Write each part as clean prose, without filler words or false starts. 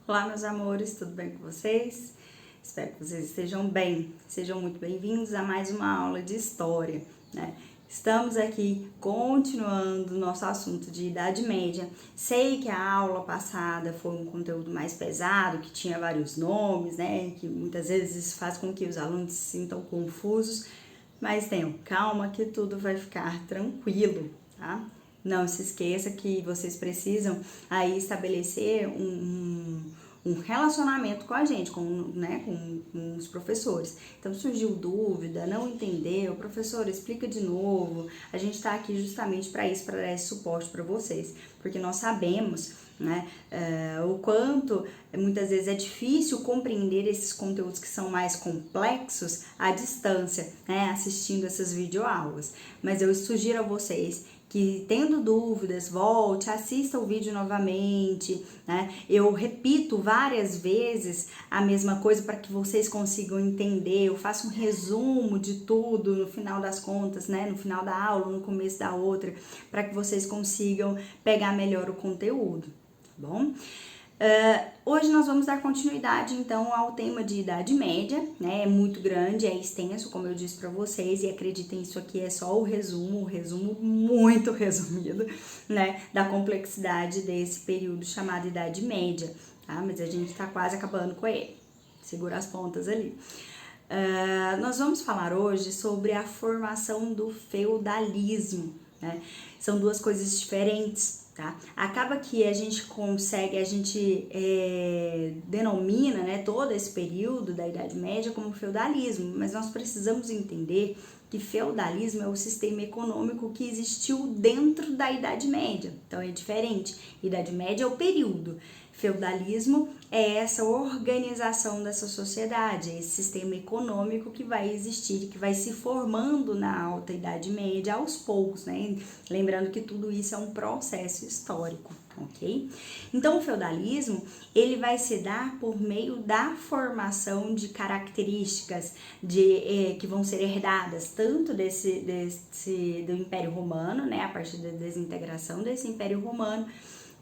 Olá, meus amores, tudo bem com vocês? Espero que vocês estejam bem. Sejam muito bem-vindos a mais uma aula de história, né? Estamos aqui continuando o nosso assunto de Idade Média. Sei que a aula passada foi um conteúdo mais pesado, que tinha vários nomes, né? Que muitas vezes isso faz com que os alunos se sintam confusos, mas tenham calma que tudo vai ficar tranquilo, tá? Não se esqueça que vocês precisam aí estabelecer um relacionamento com a gente, com os professores. Então, surgiu dúvida, não entendeu, professor, explica de novo. A gente está aqui justamente para isso, para dar esse suporte para vocês, porque nós sabemos, né, o quanto muitas vezes é difícil compreender esses conteúdos que são mais complexos à distância, né, assistindo essas videoaulas. Mas eu sugiro a vocês que, tendo dúvidas, volte, assista o vídeo novamente, né? Eu repito várias vezes a mesma coisa para que vocês consigam entender. Eu faço um resumo de tudo no final das contas, né? No final da aula, no começo da outra, para que vocês consigam pegar melhor o conteúdo, tá bom? Hoje nós vamos dar continuidade então ao tema de Idade Média, né? É muito grande, é extenso, como eu disse para vocês, e acreditem, isso aqui é só o resumo muito resumido, né? Da complexidade desse período chamado Idade Média, tá? Mas a gente tá quase acabando com ele, segura as pontas ali. Nós vamos falar hoje sobre a formação do feudalismo, né? São duas coisas diferentes. Tá? Acaba que a gente denomina, né, todo esse período da Idade Média como feudalismo, mas nós precisamos entender que feudalismo é o sistema econômico que existiu dentro da Idade Média, então é diferente. Idade Média é o período, feudalismo é essa organização dessa sociedade, esse sistema econômico que vai existir, que vai se formando na Alta Idade Média aos poucos, né? Lembrando que tudo isso é um processo histórico, ok? Então, o feudalismo, ele vai se dar por meio da formação de características que vão ser herdadas tanto do Império Romano, né? A partir da desintegração desse Império Romano,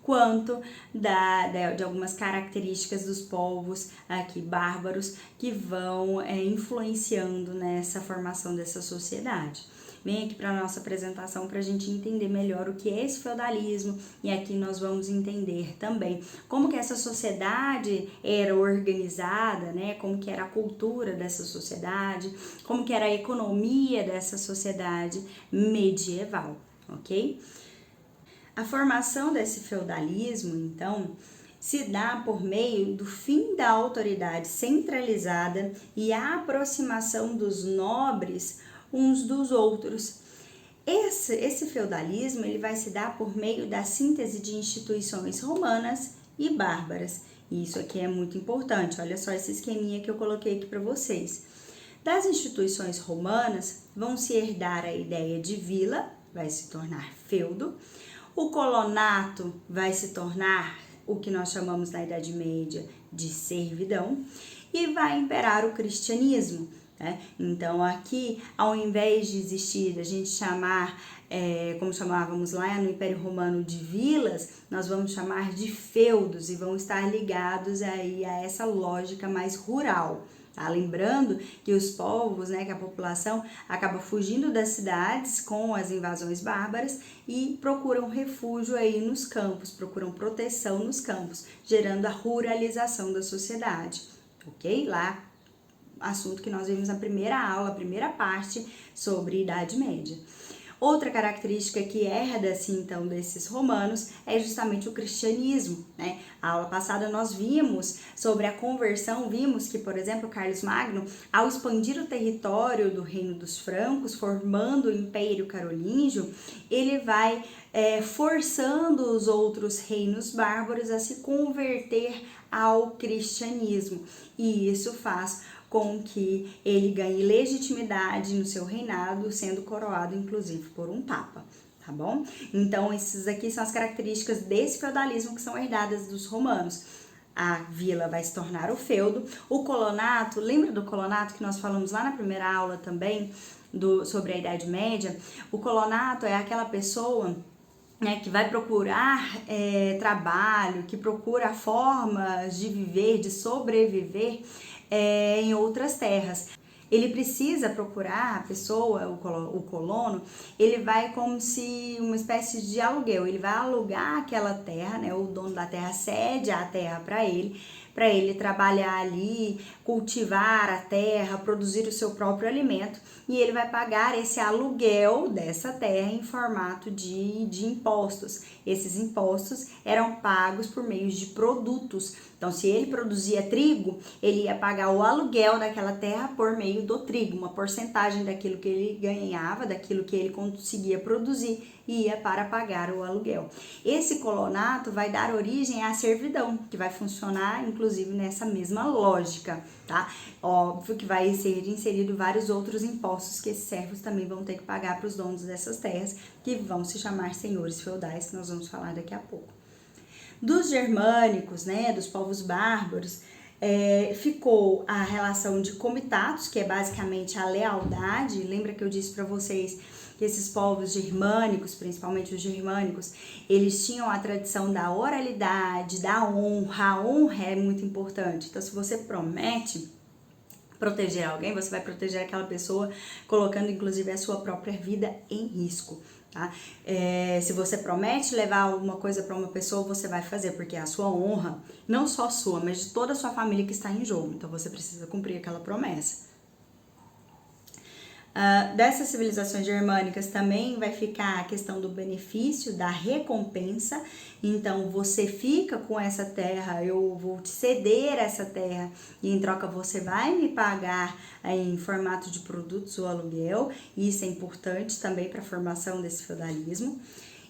quanto de algumas características dos povos aqui bárbaros que vão influenciando nessa formação dessa sociedade. Vem aqui para a nossa apresentação para a gente entender melhor o que é esse feudalismo, e aqui nós vamos entender também como que essa sociedade era organizada, né? Como que era a cultura dessa sociedade, como que era a economia dessa sociedade medieval, ok? A formação desse feudalismo, então, se dá por meio do fim da autoridade centralizada e a aproximação dos nobres uns dos outros. Esse feudalismo, ele vai se dar por meio da síntese de instituições romanas e bárbaras. E isso aqui é muito importante, olha só esse esqueminha que eu coloquei aqui para vocês. Das instituições romanas, vão se herdar a ideia de vila, vai se tornar feudo. O colonato vai se tornar o que nós chamamos na Idade Média de servidão, e vai imperar o cristianismo, né? Então aqui, ao invés de existir, a gente chamar, como chamávamos lá no Império Romano, de vilas, nós vamos chamar de feudos, e vão estar ligados aí a essa lógica mais rural. Tá? Lembrando que os povos, né, que a população acaba fugindo das cidades com as invasões bárbaras e procuram refúgio aí nos campos, procuram proteção nos campos, gerando a ruralização da sociedade, ok? Lá, assunto que nós vimos na primeira aula, a primeira parte sobre Idade Média. Outra característica que herda-se então desses romanos é justamente o cristianismo, né? A aula passada nós vimos sobre a conversão, vimos que, por exemplo, Carlos Magno, ao expandir o território do reino dos francos, formando o Império Carolíngio, ele vai forçando os outros reinos bárbaros a se converter ao cristianismo, e isso faz com que ele ganhe legitimidade no seu reinado, sendo coroado inclusive por um papa, tá bom? Então, essas aqui são as características desse feudalismo que são herdadas dos romanos. A vila vai se tornar o feudo. O colonato, lembra do colonato que nós falamos lá na primeira aula também, sobre a Idade Média? O colonato é aquela pessoa né, que vai procurar trabalho, que procura formas de viver, de sobreviver em outras terras. Ele precisa procurar a pessoa, o colono, ele vai como se uma espécie de aluguel, ele vai alugar aquela terra, né? O dono da terra cede a terra para ele trabalhar ali, cultivar a terra, produzir o seu próprio alimento, e ele vai pagar esse aluguel dessa terra em formato de impostos. Esses impostos eram pagos por meio de produtos. Então, se ele produzia trigo, ele ia pagar o aluguel daquela terra por meio do trigo, uma porcentagem daquilo que ele ganhava, daquilo que ele conseguia produzir, ia para pagar o aluguel. Esse colonato vai dar origem à servidão, que vai funcionar inclusive nessa mesma lógica, tá? Óbvio que vai ser inserido vários outros impostos que esses servos também vão ter que pagar para os donos dessas terras, que vão se chamar senhores feudais, que nós vamos falar daqui a pouco. Dos germânicos, né, dos povos bárbaros, ficou a relação de comitatus, que é basicamente a lealdade. Lembra que eu disse para vocês que esses povos germânicos, principalmente os germânicos, eles tinham a tradição da oralidade, da honra. A honra é muito importante. Então, se você promete proteger alguém, você vai proteger aquela pessoa, colocando inclusive a sua própria vida em risco. Tá? Se você promete levar alguma coisa para uma pessoa, você vai fazer, porque é a sua honra, não só sua, mas de toda a sua família que está em jogo. Então você precisa cumprir aquela promessa. Dessas civilizações germânicas também vai ficar a questão do benefício, da recompensa. Então você fica com essa terra, eu vou te ceder essa terra e em troca você vai me pagar em formato de produtos o aluguel. Isso é importante também para a formação desse feudalismo.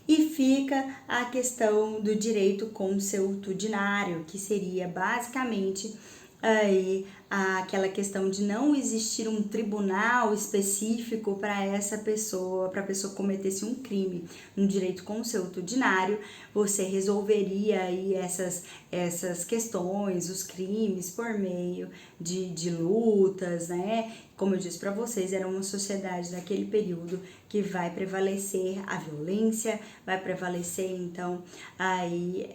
E fica a questão do direito consuetudinário, que seria basicamente aí aquela questão de não existir um tribunal específico para essa pessoa, para a pessoa cometesse um crime. No direito consuetudinário, você resolveria aí essas questões, os crimes, por meio de lutas, né? Como eu disse para vocês, era uma sociedade daquele período que vai prevalecer a violência, vai prevalecer então aí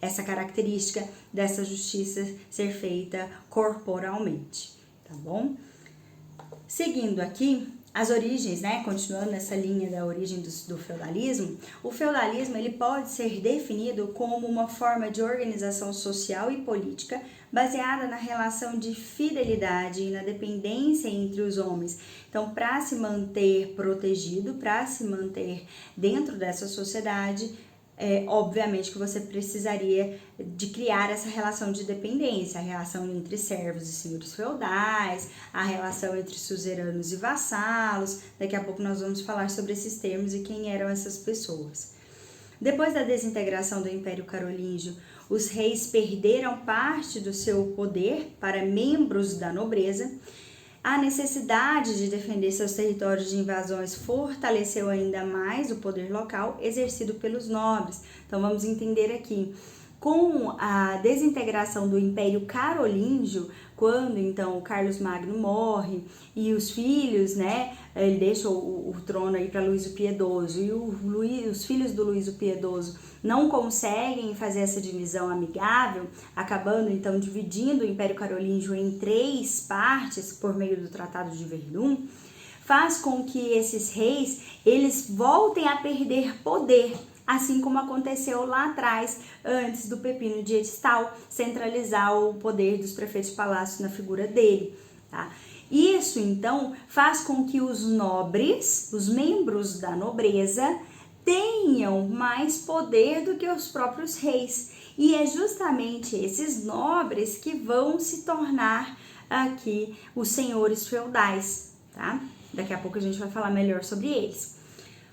essa característica dessa justiça ser feita corporalmente, tá bom? Seguindo aqui, as origens, né, continuando nessa linha da origem do feudalismo, o feudalismo ele pode ser definido como uma forma de organização social e política baseada na relação de fidelidade e na dependência entre os homens. Então, para se manter protegido, para se manter dentro dessa sociedade, obviamente que você precisaria de criar essa relação de dependência, a relação entre servos e senhores feudais, a relação entre suzeranos e vassalos. Daqui a pouco nós vamos falar sobre esses termos e quem eram essas pessoas. Depois da desintegração do Império Carolíngio, os reis perderam parte do seu poder para membros da nobreza. A necessidade de defender seus territórios de invasões fortaleceu ainda mais o poder local exercido pelos nobres. Então vamos entender aqui. Com a desintegração do Império Carolíngio, quando então o Carlos Magno morre e os filhos, né, ele deixa o trono aí para Luís o Piedoso e os filhos do Luís o Piedoso não conseguem fazer essa divisão amigável, acabando então dividindo o Império Carolíngio em 3 partes por meio do Tratado de Verdun, faz com que esses reis eles voltem a perder poder, assim como aconteceu lá atrás, antes do Pepino de Edistal centralizar o poder dos prefeitos de palácio na figura dele, tá? Isso então faz com que os nobres, os membros da nobreza, tenham mais poder do que os próprios reis. E é justamente esses nobres que vão se tornar aqui os senhores feudais, tá? Daqui a pouco a gente vai falar melhor sobre eles.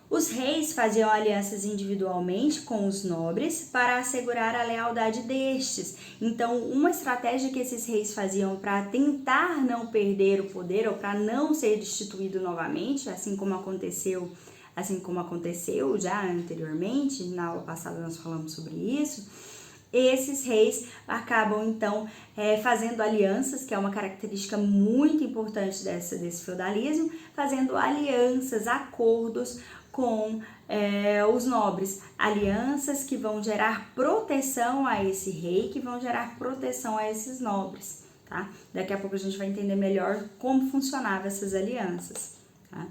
Os reis faziam alianças individualmente com os nobres para assegurar a lealdade destes. Então, uma estratégia que esses reis faziam para tentar não perder o poder ou para não ser destituído novamente, assim como aconteceu já anteriormente, na aula passada nós falamos sobre isso, esses reis acabam então fazendo alianças, que é uma característica muito importante desse feudalismo, fazendo alianças, acordos com os nobres, alianças que vão gerar proteção a esse rei, que vão gerar proteção a esses nobres, tá? Daqui a pouco a gente vai entender melhor como funcionavam essas alianças, tá?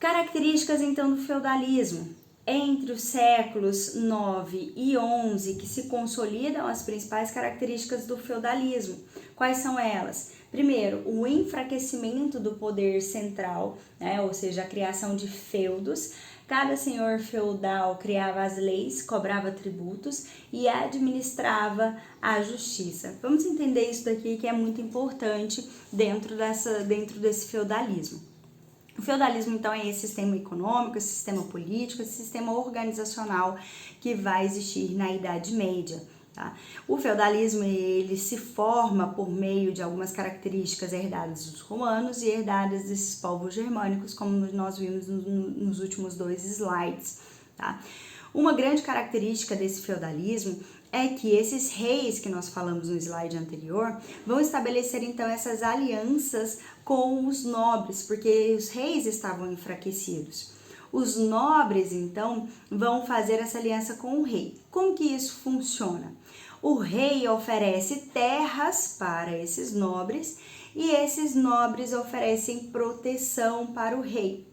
Características, então, do feudalismo. Entre os séculos 9 e 11 que se consolidam as principais características do feudalismo. Quais são elas? Primeiro, o enfraquecimento do poder central, né? Ou seja, a criação de feudos. Cada senhor feudal criava as leis, cobrava tributos e administrava a justiça. Vamos entender isso daqui, que é muito importante dentro desse feudalismo. O feudalismo, então, é esse sistema econômico, esse sistema político, esse sistema organizacional que vai existir na Idade Média. Tá? O feudalismo, ele se forma por meio de algumas características herdadas dos romanos e herdadas desses povos germânicos, como nós vimos nos últimos 2 slides. Tá? Uma grande característica desse feudalismo é que esses reis que nós falamos no slide anterior vão estabelecer então essas alianças com os nobres, porque os reis estavam enfraquecidos. Os nobres então vão fazer essa aliança com o rei. Como que isso funciona? O rei oferece terras para esses nobres e esses nobres oferecem proteção para o rei.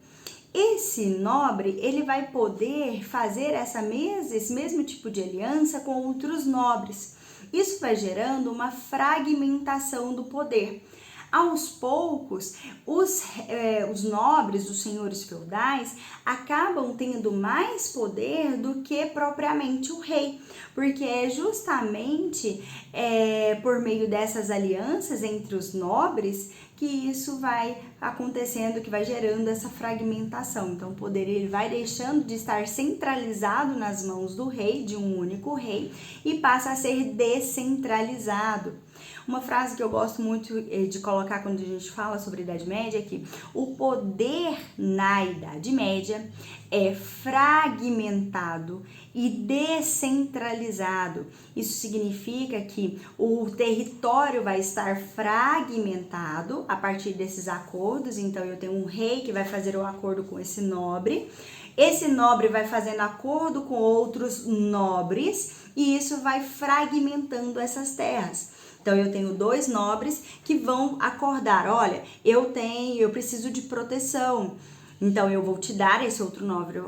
Esse nobre, ele vai poder fazer esse mesmo tipo de aliança com outros nobres. Isso vai gerando uma fragmentação do poder. Aos poucos, os nobres, os senhores feudais, acabam tendo mais poder do que propriamente o rei, porque é justamente por meio dessas alianças entre os nobres que isso vai acontecendo, que vai gerando essa fragmentação. Então, o poder ele vai deixando de estar centralizado nas mãos do rei, de um único rei, e passa a ser descentralizado. Uma frase que eu gosto muito de colocar quando a gente fala sobre a Idade Média é que o poder na Idade Média é fragmentado e descentralizado. Isso significa que o território vai estar fragmentado a partir desses acordos. Então, eu tenho um rei que vai fazer um acordo com esse nobre vai fazendo acordo com outros nobres e isso vai fragmentando essas terras. Então, eu tenho 2 nobres que vão acordar, olha, eu preciso de proteção. Então, eu vou te dar, esse outro nobre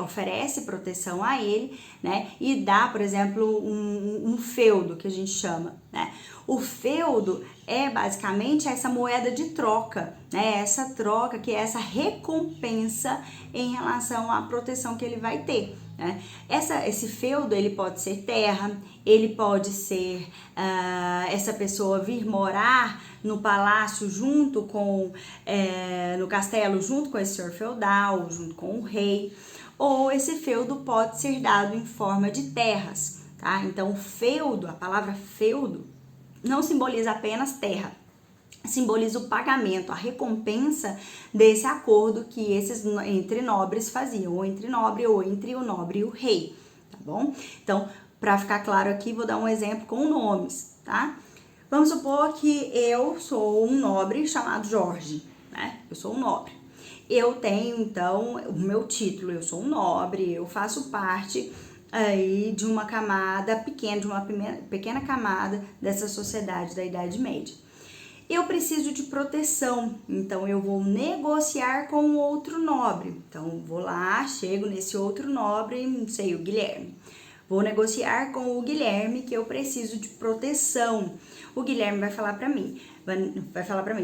oferece proteção a ele, né? E dá, por exemplo, um feudo, que a gente chama, né? O feudo é basicamente essa moeda de troca, né? Essa troca, que é essa recompensa em relação à proteção que ele vai ter, né? Esse feudo, ele pode ser terra, ele pode ser essa pessoa vir morar no palácio junto com, no castelo junto com esse senhor feudal, junto com o rei, ou esse feudo pode ser dado em forma de terras, tá? Então, feudo, a palavra feudo, não simboliza apenas terra, simboliza o pagamento, a recompensa desse acordo que esses entre nobres faziam, ou entre o nobre e o rei, tá bom? Então, para ficar claro aqui, vou dar um exemplo com nomes, tá? Vamos supor que eu sou um nobre chamado Jorge, né? Eu sou um nobre. Eu tenho, então, o meu título, eu sou um nobre, eu faço parte aí de uma camada pequena, de uma pequena camada dessa sociedade da Idade Média. Eu preciso de proteção, então eu vou negociar com outro nobre. Então, vou lá, chego nesse outro nobre, não sei, o Guilherme. Vou negociar com o Guilherme que eu preciso de proteção. O Guilherme vai falar para mim,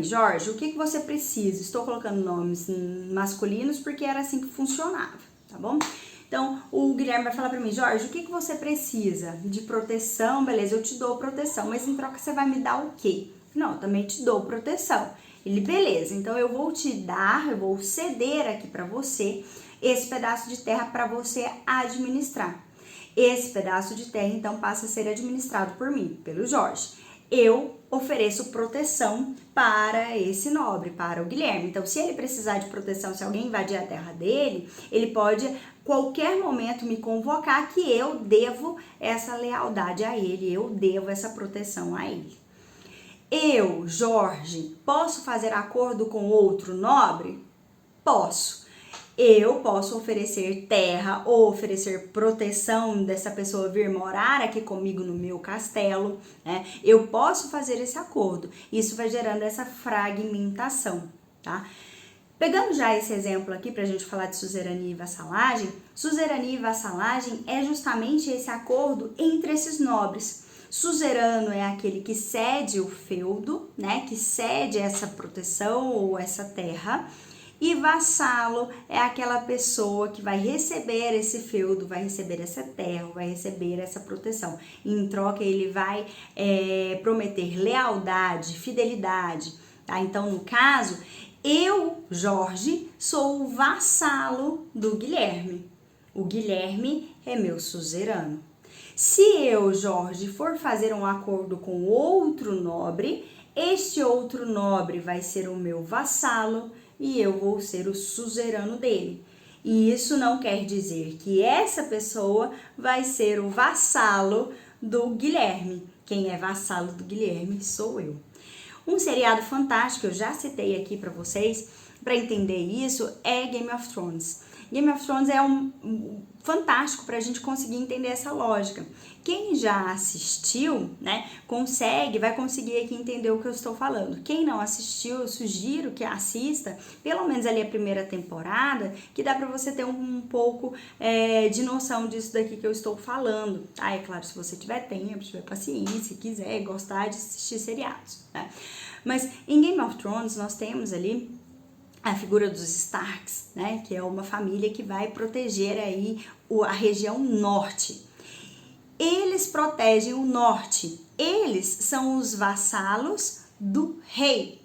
Jorge, o que você precisa? Estou colocando nomes masculinos porque era assim que funcionava, tá bom? Então, o Guilherme vai falar para mim, Jorge, o que você precisa? De proteção, beleza, eu te dou proteção, mas em troca você vai me dar o quê? Não, eu também te dou proteção. Ele, beleza, então eu vou ceder aqui para você esse pedaço de terra para você administrar. Esse pedaço de terra, então, passa a ser administrado por mim, pelo Jorge. Eu ofereço proteção para esse nobre, para o Guilherme. Então, se ele precisar de proteção, se alguém invadir a terra dele, ele pode, qualquer momento, me convocar que eu devo essa lealdade a ele, eu devo essa proteção a ele. Eu, Jorge, posso fazer acordo com outro nobre? Posso. Eu posso oferecer terra ou oferecer proteção dessa pessoa vir morar aqui comigo no meu castelo, né? Eu posso fazer esse acordo. Isso vai gerando essa fragmentação, tá? Pegando já esse exemplo aqui pra gente falar de suzerania e vassalagem é justamente esse acordo entre esses nobres. Suzerano é aquele que cede o feudo, né? Que cede essa proteção ou essa terra. E vassalo é aquela pessoa que vai receber esse feudo, vai receber essa terra, vai receber essa proteção. E em troca ele vai prometer lealdade, fidelidade, tá? Então, no caso, eu, Jorge, sou o vassalo do Guilherme. O Guilherme é meu suzerano. Se eu, Jorge, for fazer um acordo com outro nobre, este outro nobre vai ser o meu vassalo e eu vou ser o suzerano dele. E isso não quer dizer que essa pessoa vai ser o vassalo do Guilherme. Quem é vassalo do Guilherme sou eu. Um seriado fantástico, eu já citei aqui para vocês, para entender isso, é Game of Thrones. Game of Thrones é fantástico para a gente conseguir entender essa lógica. Quem já assistiu, né, vai conseguir aqui entender o que eu estou falando. Quem não assistiu, eu sugiro que assista, pelo menos ali a primeira temporada, que dá para você ter um pouco de noção disso daqui que eu estou falando. Ah, é claro, se você tiver tempo, tiver paciência, quiser, gostar de assistir seriados, né? Mas em Game of Thrones nós temos ali a figura dos Starks, né, que é uma família que vai proteger aí a região norte. Eles protegem o norte. Eles são os vassalos do rei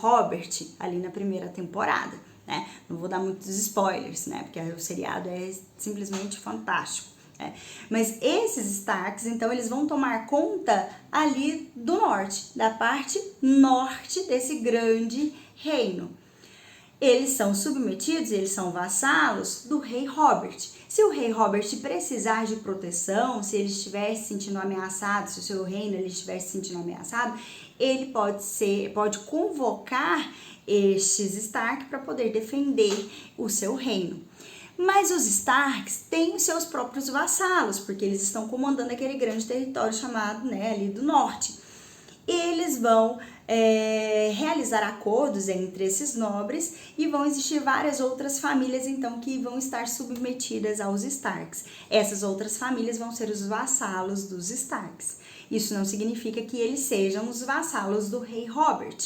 Robert, ali na primeira temporada, né? Não vou dar muitos spoilers, né, porque o seriado é simplesmente fantástico, né? Mas esses Starks, então, eles vão tomar conta ali do norte, da parte norte desse grande reino. Eles são submetidos, eles são vassalos do rei Robert. Se o rei Robert precisar de proteção, se ele estiver se sentindo ameaçado, se o seu reino ele estiver se sentindo ameaçado, ele pode convocar estes Stark para poder defender o seu reino. Mas os Starks têm os seus próprios vassalos, porque eles estão comandando aquele grande território chamado, né, ali do norte. Eles vão realizar acordos entre esses nobres e vão existir várias outras famílias, então, que vão estar submetidas aos Starks. Essas outras famílias vão ser os vassalos dos Starks. Isso não significa que eles sejam os vassalos do rei Robert,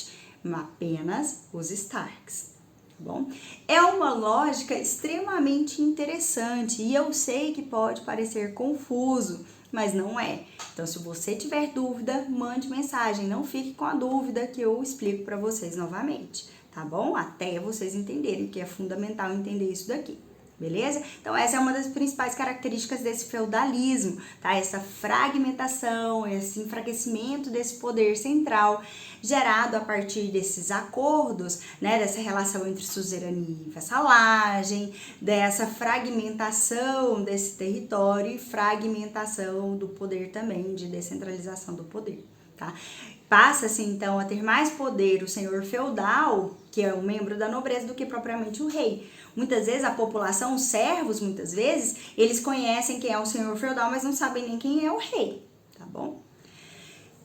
mas apenas os Starks. Bom, é uma lógica extremamente interessante e eu sei que pode parecer confuso, mas não é. Então, se você tiver dúvida, mande mensagem, não fique com a dúvida que eu explico para vocês novamente, tá bom? Até vocês entenderem, que é fundamental entender isso daqui. Beleza? Então, essa é uma das principais características desse feudalismo, tá? Essa fragmentação, esse enfraquecimento desse poder central gerado a partir desses acordos, né? Dessa relação entre suzerania e vassalagem, dessa fragmentação desse território e fragmentação do poder também, de descentralização do poder, tá? Passa-se, então, a ter mais poder o senhor feudal, que é um membro da nobreza, do que propriamente o rei. Muitas vezes a população, os servos, muitas vezes, eles conhecem quem é o senhor feudal, mas não sabem nem quem é o rei, tá bom?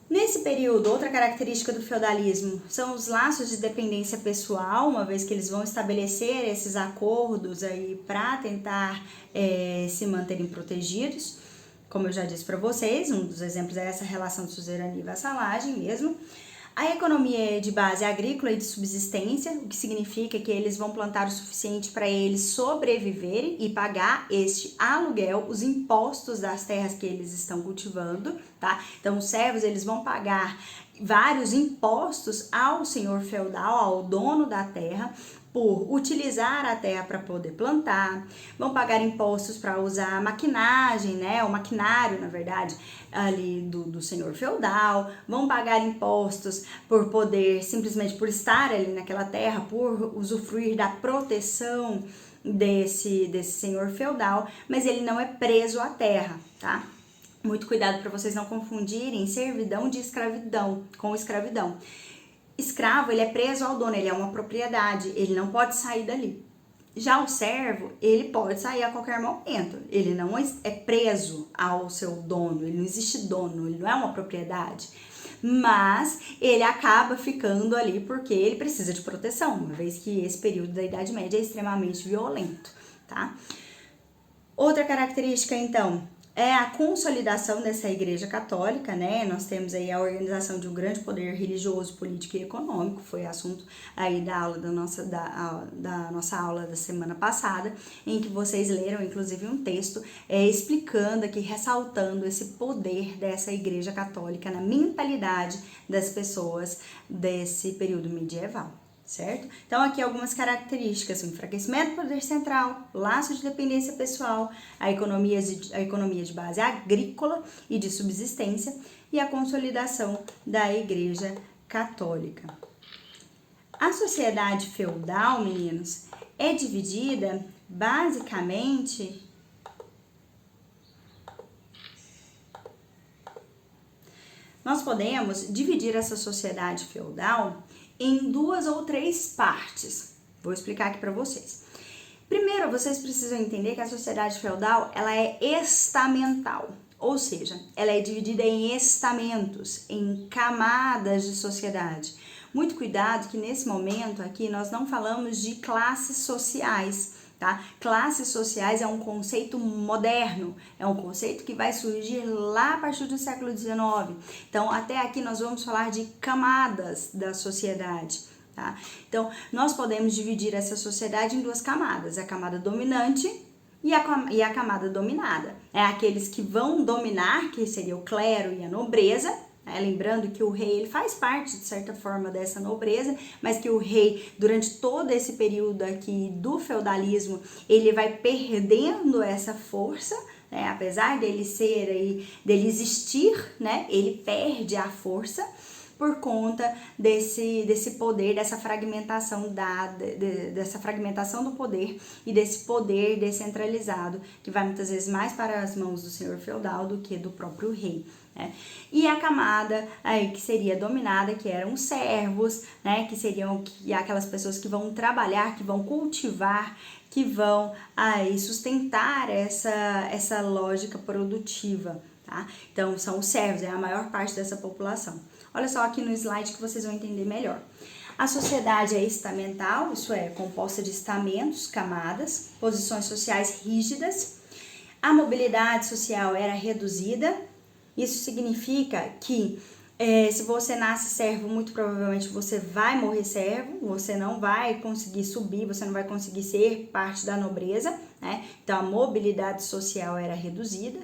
Nesse período, outra característica do feudalismo são os laços de dependência pessoal, uma vez que eles vão estabelecer esses acordos aí para tentar se manterem protegidos. Como eu já disse para vocês, um dos exemplos é essa relação de suzerania e vassalagem mesmo. A economia é de base agrícola e de subsistência, o que significa que eles vão plantar o suficiente para eles sobreviverem e pagar este aluguel, os impostos das terras que eles estão cultivando, tá? Então, os servos, eles vão pagar vários impostos ao senhor feudal, ao dono da terra, por utilizar a terra para poder plantar, vão pagar impostos para usar a maquinagem, né, o maquinário, na verdade, ali do senhor feudal, vão pagar impostos por poder, simplesmente por estar ali naquela terra, por usufruir da proteção desse senhor feudal, mas ele não é preso à terra, tá? Muito cuidado para vocês não confundirem servidão de escravidão com escravidão. Escravo, ele é preso ao dono, ele é uma propriedade, ele não pode sair dali. Já o servo, ele pode sair a qualquer momento, ele não é preso ao seu dono, ele não existe dono, ele não é uma propriedade, mas ele acaba ficando ali porque ele precisa de proteção, uma vez que esse período da Idade Média é extremamente violento, tá? Outra característica, então, é a consolidação dessa igreja católica, né? Nós temos aí a organização de um grande poder religioso, político e econômico, foi assunto aí da aula da nossa aula da semana passada, em que vocês leram, inclusive, um texto explicando aqui, ressaltando esse poder dessa igreja católica na mentalidade das pessoas desse período medieval. Certo? Então, aqui algumas características: o enfraquecimento do poder central, laço de dependência pessoal, a economia de base agrícola e de subsistência e a consolidação da Igreja Católica. A sociedade feudal, meninos, é dividida basicamente nós podemos dividir essa sociedade feudal em 2 ou 3 partes. Vou explicar aqui para vocês. Primeiro, vocês precisam entender que a sociedade feudal, ela é estamental, ou seja, ela é dividida em estamentos, em camadas de sociedade. Muito cuidado que nesse momento aqui nós não falamos de classes sociais, tá? Classes sociais é um conceito moderno, é um conceito que vai surgir lá a partir do século XIX. Então, até aqui nós vamos falar de camadas da sociedade, tá? Então, nós podemos dividir essa sociedade em 2 camadas, a camada dominante e a camada dominada. É aqueles que vão dominar, que seria o clero e a nobreza. Lembrando que o rei ele faz parte, de certa forma, dessa nobreza, mas que o rei, durante todo esse período aqui do feudalismo, ele vai perdendo essa força, né? Apesar dele dele existir, né? Ele perde a força por conta desse poder, dessa fragmentação dessa fragmentação do poder e desse poder descentralizado, que vai muitas vezes mais para as mãos do senhor feudal do que do próprio rei, né? E a camada aí que seria dominada, que eram os servos, né? Que seriam aquelas pessoas que vão trabalhar, que vão cultivar, que vão aí sustentar essa lógica produtiva, tá? Então são os servos, é a maior parte dessa população. Olha só aqui no slide que vocês vão entender melhor. A sociedade é estamental, isso é, composta de estamentos, camadas, posições sociais rígidas. A mobilidade social era reduzida. Isso significa que se você nasce servo, muito provavelmente você vai morrer servo, você não vai conseguir subir, você não vai conseguir ser parte da nobreza, né? Então a mobilidade social era reduzida.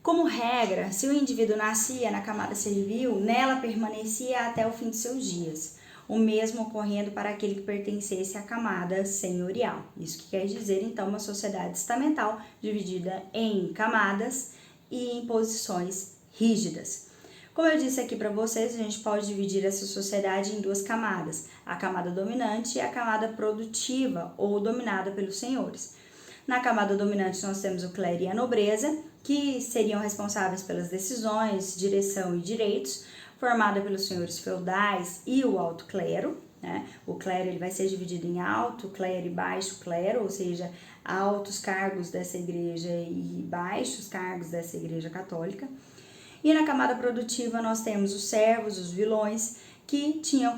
Como regra, se o indivíduo nascia na camada servil, nela permanecia até o fim de seus dias. O mesmo ocorrendo para aquele que pertencesse à camada senhorial. Isso que quer dizer, então, uma sociedade estamental dividida em camadas e em posições rígidas. Como eu disse aqui para vocês, a gente pode dividir essa sociedade em 2 camadas, a camada dominante e a camada produtiva, ou dominada pelos senhores. Na camada dominante nós temos o clero e a nobreza, que seriam responsáveis pelas decisões, direção e direitos, formada pelos senhores feudais e o alto clero, né? O clero ele vai ser dividido em alto clero e baixo clero, ou seja, altos cargos dessa igreja e baixos cargos dessa igreja católica. E na camada produtiva nós temos os servos, os vilões, que tinham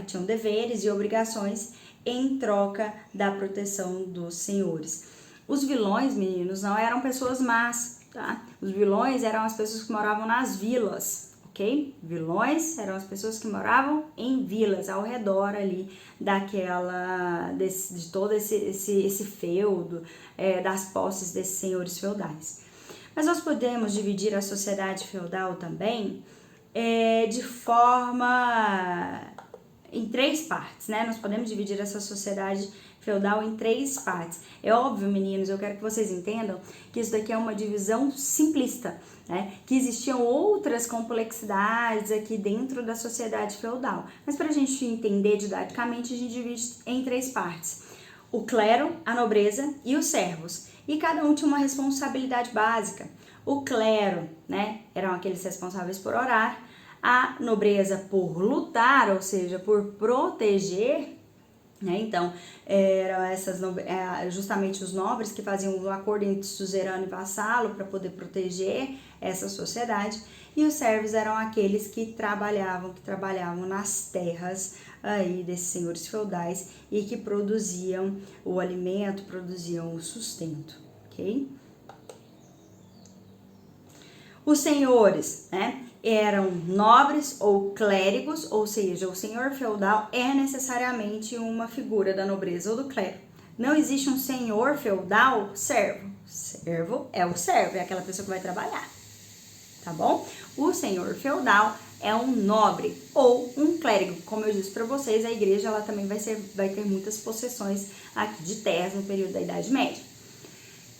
tinham deveres e obrigações em troca da proteção dos senhores. Os vilões, meninos, não eram pessoas más, tá? Os vilões eram as pessoas que moravam nas vilas, ok? Vilões eram as pessoas que moravam em vilas, ao redor ali de todo esse feudo, das posses desses senhores feudais. Mas nós podemos dividir a sociedade feudal também de forma em 3 partes, né? Nós podemos dividir essa sociedade feudal em 3 partes. É óbvio, meninos, eu quero que vocês entendam que isso daqui é uma divisão simplista, né? Que existiam outras complexidades aqui dentro da sociedade feudal. Mas para a gente entender didaticamente, a gente divide em 3 partes. O clero, a nobreza e os servos. E cada um tinha uma responsabilidade básica. O clero, né, eram aqueles responsáveis por orar, a nobreza por lutar, ou seja, por proteger né? Então, eram justamente os nobres que faziam o acordo entre suzerano e vassalo para poder proteger essa sociedade, e os servos eram aqueles que trabalhavam nas terras aí desses senhores feudais e que produziam o alimento, produziam o sustento, ok? Os senhores, né, eram nobres ou clérigos, ou seja, o senhor feudal é necessariamente uma figura da nobreza ou do clero. Não existe um senhor feudal servo. Servo é o servo, é aquela pessoa que vai trabalhar, tá bom? O senhor feudal é um nobre ou um clérigo. Como eu disse para vocês, a igreja ela também vai ter muitas possessões aqui de terras no período da Idade Média.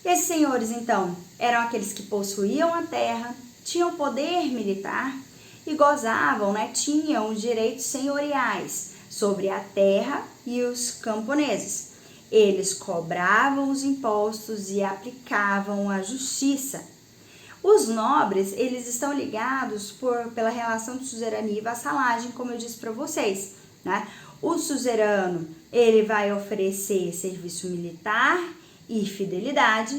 Esses senhores, então, eram aqueles que possuíam a terra, tinham poder militar e gozavam, né, tinham os direitos senhoriais sobre a terra e os camponeses. Eles cobravam os impostos e aplicavam a justiça. Os nobres, eles estão ligados pela relação de suzerania e vassalagem, como eu disse para vocês, né? O suzerano, ele vai oferecer serviço militar e fidelidade.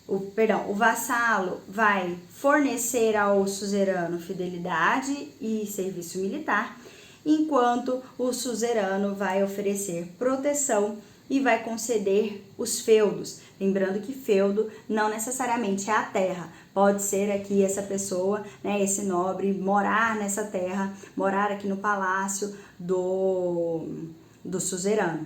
O vassalo vai fornecer ao suzerano fidelidade e serviço militar, enquanto o suzerano vai oferecer proteção e vai conceder os feudos. Lembrando que feudo não necessariamente é a terra, pode ser aqui essa pessoa, né, esse nobre, morar nessa terra, morar aqui no palácio do suzerano.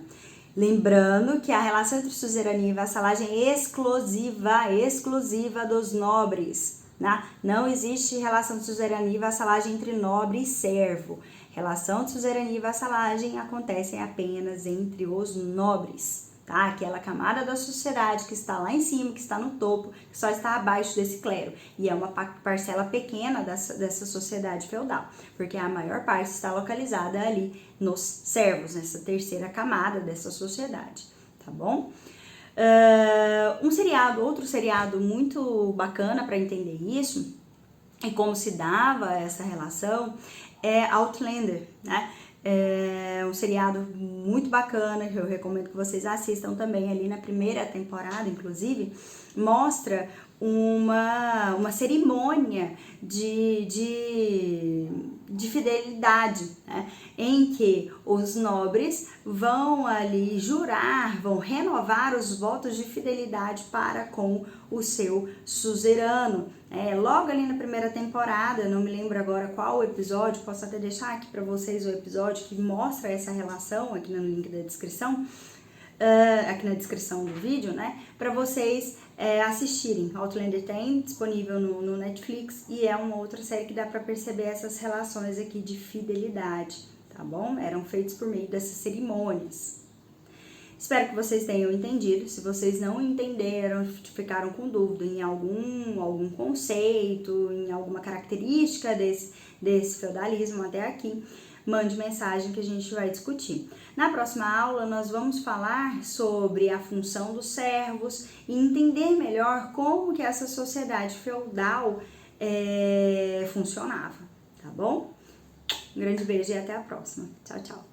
Lembrando que a relação entre suzerania e vassalagem é exclusiva dos nobres, né? Não existe relação de suzerania e vassalagem entre nobre e servo. Relação de suzerania e vassalagem acontecem apenas entre os nobres, tá? Aquela camada da sociedade que está lá em cima, que está no topo, que só está abaixo desse clero. E é uma parcela pequena dessa sociedade feudal, porque a maior parte está localizada ali nos servos, nessa terceira camada dessa sociedade, tá bom? Outro seriado muito bacana para entender isso e como se dava essa relação é Outlander, né? É um seriado muito bacana que eu recomendo que vocês assistam também. Ali na primeira temporada, inclusive, mostra uma cerimônia de fidelidade, né? Em que os nobres vão ali jurar, vão renovar os votos de fidelidade para com o seu suzerano. Logo ali na primeira temporada, não me lembro agora qual o episódio, posso até deixar aqui para vocês o episódio que mostra essa relação aqui no link da descrição, aqui na descrição do vídeo, né, para vocês assistirem. Outlander tem disponível no Netflix e é uma outra série que dá para perceber essas relações aqui de fidelidade, tá bom? Eram feitos por meio dessas cerimônias. Espero que vocês tenham entendido. Se vocês não entenderam, ficaram com dúvida em algum conceito, em alguma característica desse feudalismo até aqui, mande mensagem que a gente vai discutir. Na próxima aula, nós vamos falar sobre a função dos servos e entender melhor como que essa sociedade feudal funcionava, tá bom? Um grande beijo e até a próxima. Tchau, tchau.